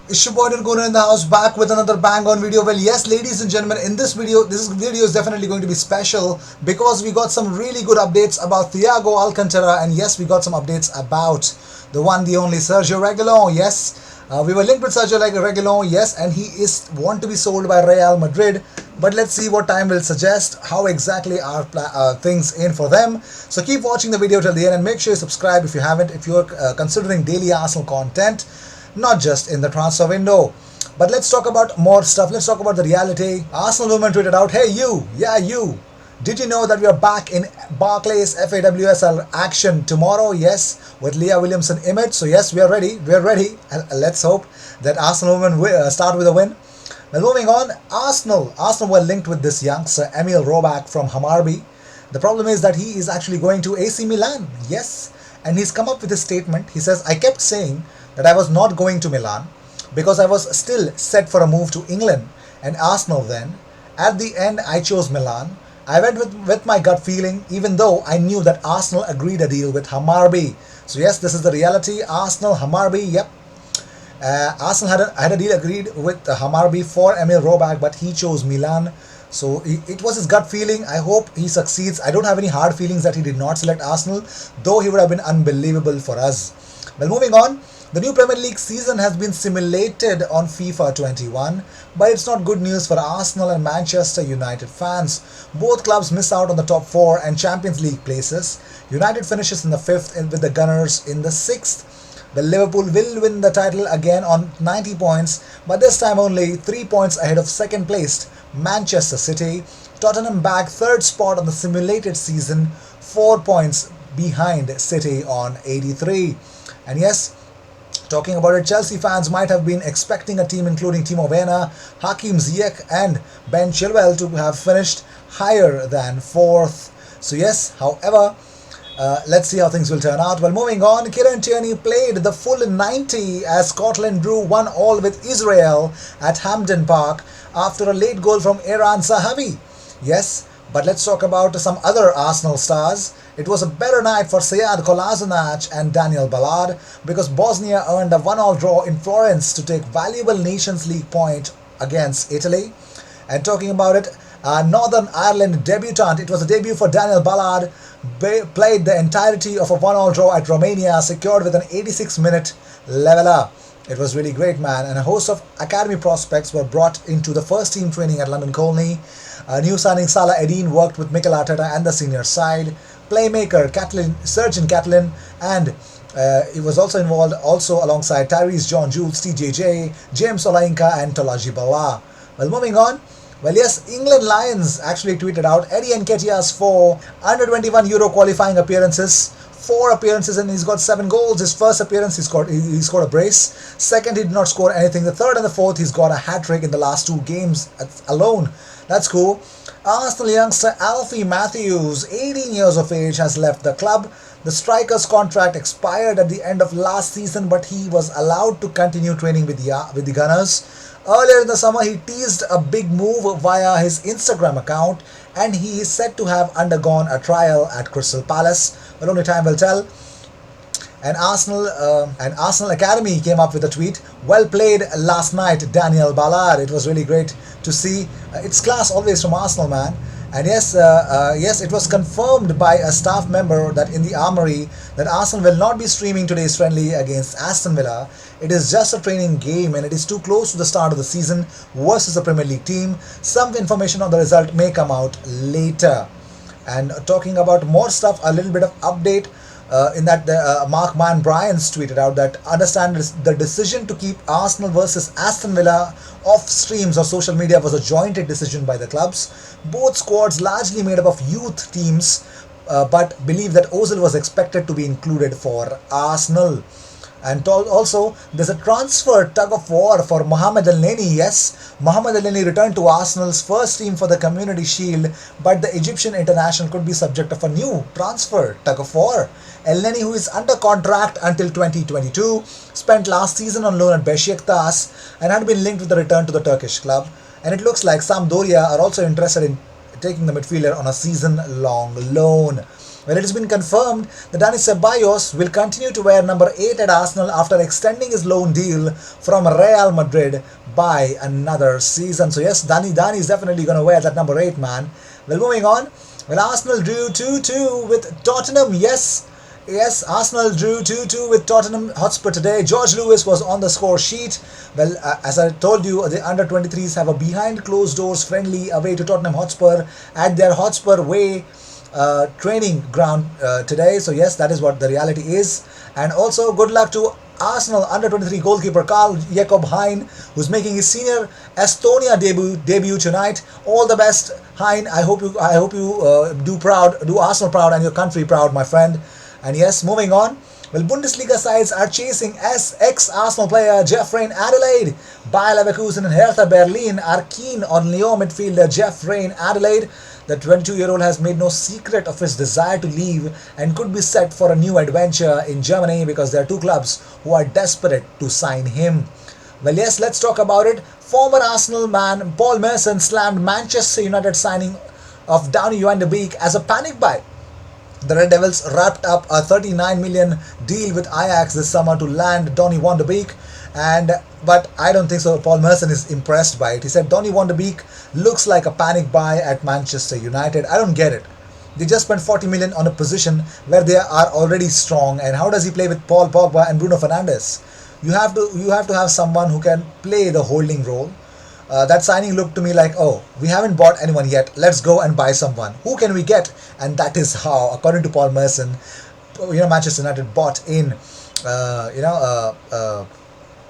It's your boy Nirguna in the house, back with another bang on video. Well, yes, ladies and gentlemen, in this video, is definitely going to be special because we got some really good updates about Thiago Alcantara, and yes, we got some updates about the one, the only Sergio Reguilon. Yes, we were linked with Sergio Reguilon, yes, and he is want to be sold by Real Madrid. But let's see what time will suggest, how exactly are things in for them. So keep watching the video till the end and make sure you subscribe if you haven't, if you're considering daily Arsenal content, not just in the transfer window. But let's talk about more stuff. Let's talk about the reality. Arsenal women tweeted out, "Hey you, yeah you. Did you know that we are back in Barclays FAWSL action tomorrow? Yes, with Leah Williamson image. So yes, we are ready. We are ready. And let's hope that Arsenal women start with a win." Well, moving on, Arsenal were linked with this youngster Emil Roback from Hammarby. The problem is that he is actually going to AC Milan. Yes, and he's come up with a statement. He says, "I kept saying that I was not going to Milan because I was still set for a move to England and Arsenal then. At the end, I chose Milan. I went with my gut feeling, even though I knew that Arsenal agreed a deal with Hammarby." So yes, this is the reality. Arsenal, Hammarby, yep. Arsenal had a deal agreed with Hammarby for Emil Roback, but he chose Milan. So it was his gut feeling. I hope he succeeds. I don't have any hard feelings that he did not select Arsenal, though he would have been unbelievable for us. Well, moving on, the new Premier League season has been simulated on FIFA 21, but it's not good news for Arsenal and Manchester United fans. Both clubs miss out on the top four and Champions League places. United finishes in the fifth with the Gunners in the sixth. The Liverpool will win the title again on 90 points, but this time only 3 points ahead of second placed Manchester City. Tottenham back third spot on the simulated season, 4 points behind City on 83. And yes, talking about it, Chelsea fans might have been expecting a team including Timo Werner, Hakim Ziyech and Ben Chilwell to have finished higher than fourth. So yes, however, let's see how things will turn out. Well, moving on, Kieran Tierney played the full 90 as Scotland drew 1-1 with Israel at Hampden Park after a late goal from Iran Zahavi. Yes, but let's talk about some other Arsenal stars. It was a better night for Sead Kolasinac and Daniel Ballard because Bosnia earned a 1-1 draw in Florence to take valuable Nations League point against Italy. And talking about it, Northern Ireland debutant, it was a debut for Daniel Ballard, played the entirety of a 1-1 draw at Romania, secured with an 86-minute leveler. It was really great, man. And a host of academy prospects were brought into the first team training at London Colney. New signing Salah Eddin worked with Mikel Arteta and the senior side. Playmaker Sergeant Catlin, and he was also involved alongside Tyrese John Jules, TJJ, James Olainka and Tolaji Bala. Well, moving on. Well, yes, England Lions actually tweeted out Eddie Nketiah's 4 under 21 Euro qualifying appearances, 4 appearances, and he's got 7 goals. His first appearance, he scored a brace. Second, he did not score anything. The third and the fourth, he's got a hat-trick in the last 2 games alone. That's cool. Arsenal youngster Alfie Matthews, 18 years of age, has left the club. The striker's contract expired at the end of last season, but he was allowed to continue training with the Gunners. Earlier in the summer, he teased a big move via his Instagram account, and he is said to have undergone a trial at Crystal Palace. But only time will tell. And Arsenal Academy came up with a tweet. "Well played last night, Daniel Ballard." It was really great to see. It's class always from Arsenal, man. And yes, it was confirmed by a staff member that in the Armory that Arsenal will not be streaming today's friendly against Aston Villa. It is just a training game and it is too close to the start of the season versus the Premier League team. Some information on the result may come out later. And talking about more stuff, a little bit of update. In that Mark Man Bryans tweeted out that understand the decision to keep Arsenal versus Aston Villa off streams or social media was a jointed decision by the clubs. Both squads largely made up of youth teams, but believe that Ozil was expected to be included for Arsenal. And also, there's a transfer tug of war for Mohamed Elneny. Yes, Mohamed Elneny returned to Arsenal's first team for the Community Shield, but the Egyptian international could be subject of a new transfer tug of war. Elneny, who is under contract until 2022, spent last season on loan at Besiktas and had been linked with the return to the Turkish club. And it looks like Sampdoria are also interested in taking the midfielder on a season-long loan. Well, it has been confirmed that Dani Ceballos will continue to wear number 8 at Arsenal after extending his loan deal from Real Madrid by another season. So yes, Dani is definitely going to wear that number 8, man. Well, moving on. Well, Arsenal drew 2-2 with Tottenham. Yes, Arsenal drew 2-2 with Tottenham Hotspur today. George Lewis was on the score sheet. Well, as I told you, the under-23s have a behind closed doors friendly away to Tottenham Hotspur at their Hotspur Way training ground today. So yes, that is what the reality is. And also good luck to Arsenal under-23 goalkeeper Carl Jakob Hein, who's making his senior Estonia debut tonight. All the best, Hein. I hope you do Arsenal proud and your country proud, my friend. And yes, moving on. Well, Bundesliga sides are chasing ex-Arsenal player Jeffrey Adelaide. Bayer Leverkusen and Hertha Berlin are keen on Lyon midfielder Jeffrey Adelaide. The 22-year-old has made no secret of his desire to leave and could be set for a new adventure in Germany because there are two clubs who are desperate to sign him. Well, yes, let's talk about it. Former Arsenal man Paul Merson slammed Manchester United signing of Donny van de Beek as a panic buy. The Red Devils wrapped up a 39 million deal with Ajax this summer to land Donny van de Beek, but I don't think so. Paul Merson is impressed by it. He said Donny van de Beek looks like a panic buy at Manchester United. I don't get it. They just spent 40 million on a position where they are already strong, and how does he play with Paul Pogba and Bruno Fernandes? You have to have someone who can play the holding role. That signing looked to me like, oh, we haven't bought anyone yet. Let's go and buy someone. Who can we get? And that is how, according to Paul Merson, Manchester United bought in,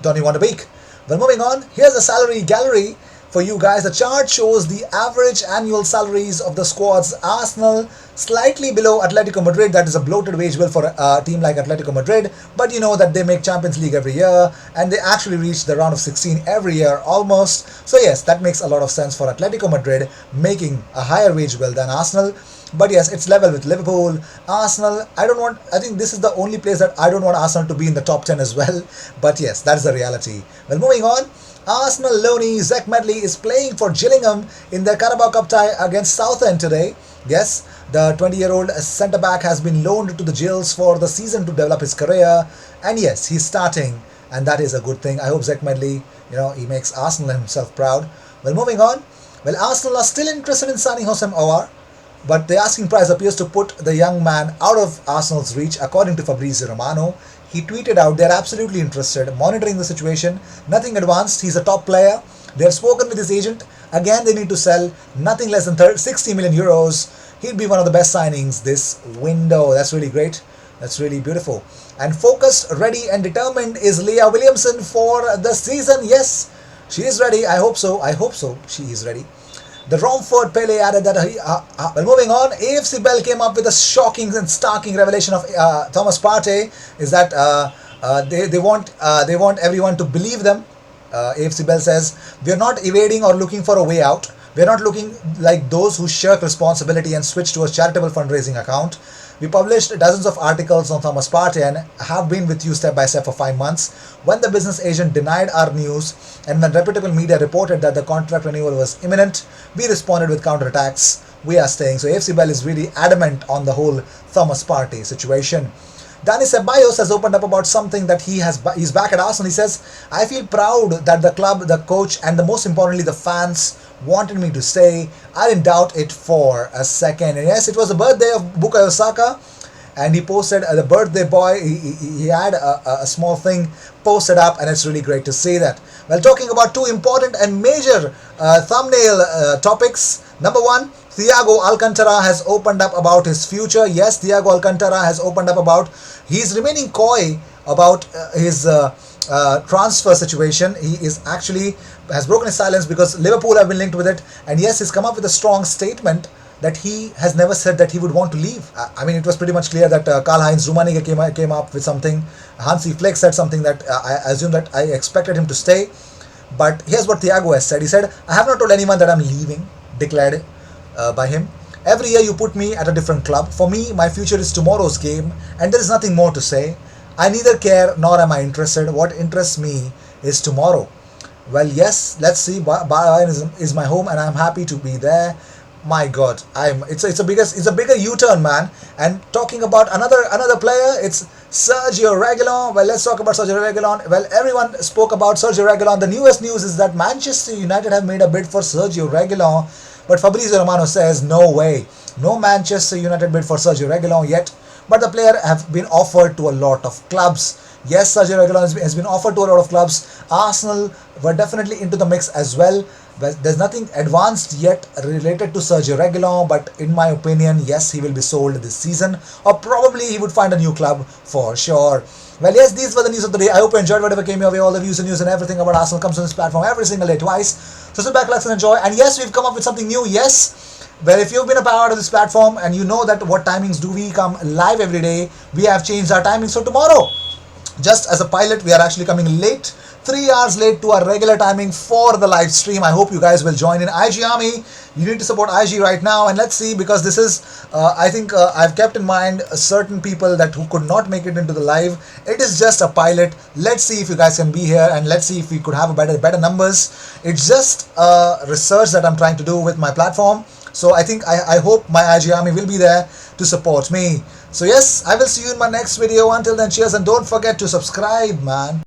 Donny van de Beek. Well, moving on, here's a salary gallery for you guys. The chart shows the average annual salaries of the squads. Arsenal slightly below Atletico Madrid. That is a bloated wage bill for a team like Atletico Madrid, but you know that they make Champions League every year and they actually reach the round of 16 every year almost. So yes, that makes a lot of sense for Atletico Madrid making a higher wage bill than Arsenal. But yes, it's level with Liverpool. Arsenal, I think this is the only place that I don't want Arsenal to be in the top 10 as well. But yes, that is the reality. Well, moving on. Arsenal loanee Zach Medley is playing for Gillingham in the Carabao Cup tie against Southend today. Yes, the 20-year-old centre-back has been loaned to the Gills for the season to develop his career. And yes, he's starting, and that is a good thing. I hope Zach Medley, he makes Arsenal himself proud. Well, moving on. Well, Arsenal are still interested in signing Hossein Aouar, but the asking price appears to put the young man out of Arsenal's reach, according to Fabrizio Romano. He tweeted out they're absolutely interested, monitoring the situation, nothing advanced, he's a top player. They have spoken with his agent, again they need to sell nothing less than 60 million euros. He'd be one of the best signings this window. That's really great, that's really beautiful. And focused, ready and determined is Leah Williamson for the season. Yes, she is ready, I hope so, she is ready. The Romford Pele added that well, moving on, AFC Bell came up with a shocking and starking revelation of Thomas Partey. Is that they want everyone to believe them. AFC Bell says we are not evading or looking for a way out. We are not looking like those who shirk responsibility and switch to a charitable fundraising account. We published dozens of articles on Thomas Partey and have been with you step by step for 5 months. When the business agent denied our news and when reputable media reported that the contract renewal was imminent, we responded with counterattacks. We are staying. So AFC Bell is really adamant on the whole Thomas Partey situation. Dani Ceballos has opened up about something that he's back at Arsenal. He says, I feel proud that the club, the coach, and most importantly the fans wanted me to stay. I didn't doubt it for a second. And yes, it was the birthday of Bukayo Saka, and he posted the birthday boy. He had a small thing posted up, and it's really great to see that. Well, talking about two important and major thumbnail topics. Number one, Thiago Alcantara has opened up about his future. Yes, Thiago Alcantara has opened up about, he's remaining coy about his transfer situation. He is actually has broken his silence because Liverpool have been linked with it. And yes, he's come up with a strong statement that he has never said that he would want to leave. I mean, it was pretty much clear that Karl-Heinz Rummenigge came up with something. Hansi Flick said something that I assume that I expected him to stay. But here's what Thiago has said. He said, I have not told anyone that I'm leaving, declared by him. Every year you put me at a different club. For me, my future is tomorrow's game, and there is nothing more to say. I neither care nor am I interested. What interests me is tomorrow. Well, yes, let's see. Bayern is my home, and I'm happy to be there. My God, it's a bigger U-turn, man. And talking about another player, it's Sergio Reguilon. Well, let's talk about Sergio Reguilon. Well, everyone spoke about Sergio Reguilon. The newest news is that Manchester United have made a bid for Sergio Reguilon, but Fabrizio Romano says no way, no Manchester United bid for Sergio Reguilon yet. But the player have been offered to a lot of clubs. Yes, Sergio Reguilon has been offered to a lot of clubs. Arsenal were definitely into the mix as well. But there's nothing advanced yet related to Sergio Reguilon, but in my opinion, yes, he will be sold this season, or probably he would find a new club for sure. Well, yes, these were the news of the day. I hope you enjoyed whatever came your way. All the views and news and everything about Arsenal comes on this platform every single day, twice. So sit back, relax, and enjoy. And yes, we've come up with something new. Yes, well, if you've been a part of this platform and you know that what timings do we come live every day, we have changed our timings. So tomorrow, just as a pilot, we are actually coming late, 3 hours late to our regular timing for the live stream. I hope you guys will join in. IG Army, you need to support IG right now, and let's see, because this is I think I've kept in mind certain people that who could not make it into the live. It is just a pilot. Let's see if you guys can be here, and let's see if we could have a better numbers. It's just research that I'm trying to do with my platform. So I think I hope my IG Army will be there to support me. So yes, I will see you in my next video. Until then, cheers, and don't forget to subscribe, man.